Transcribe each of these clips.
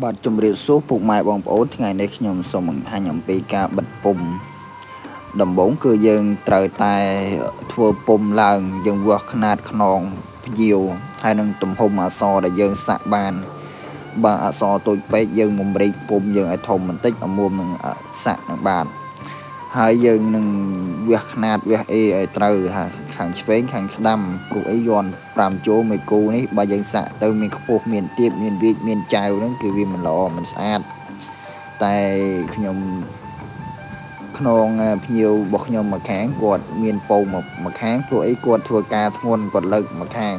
បាទជំរាបសួរពុកម៉ែបងប្អូនថ្ងៃនេះខ្ញុំសូមបង្ហាញអំពីការបិទពុម្ពដំបូងគឺយើងត្រូវតែធ្វើពុម្ពឡើងយើងវាស់ຂະຫນាតខ្នងភ្ញៀវហើយនឹងទំហំអក្សរដែលយើងសាក់បានបើអក្សរតូចពេកយើងបំរែកពុម្ពយើងឲ្យធំបន្តិចឲ្យមុំនឹងសាក់នឹងបានហើយយើងនឹងវាស់ຂະຫນាតវាស់អេឲ្យត្រូវខាងឆ្វេងខាងស្ដាំព្រោះអីយន់5ចូលមួយគូនេះបើយើងសាក់ទៅមានខ្ពស់មានទាបមានវាចមានចៅហ្នឹងគឺវាមិនល្អមិនស្អាតតែខ្ញុំខ្នងភ្ញៀវរបស់ខ្ញុំមកខាងគាត់មានពោមកខាងព្រោះអីគាត់ធ្វើការធ្ងន់គាត់លើកមកខាង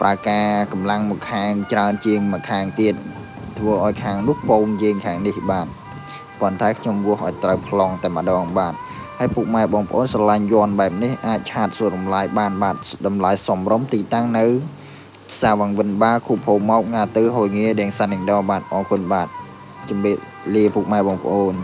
ប្រើការកម្លាំងមកខាងច្រើនជាងមកខាងទៀតធ្វើឲ្យខាងនោះពងយើងខាងនេះបាទប៉ុន្តែខ្ញុំវាស់ឲ្យត្រូវប្លង់តែម្ដងបាទហើយពុកម៉ែបងប្អូនស្រឡាញ់យ័ន្តបែបនេះអាចឆាតសួរតម្លៃបានបាទតម្លៃសមរម្យទីតាំងនៅសាវងវិនបាខូភូមកងាទៅហួយងាដេងសាន់ដេងដបាទអរគុណបាទជំរាបលាពុកម៉ែបងប្អូន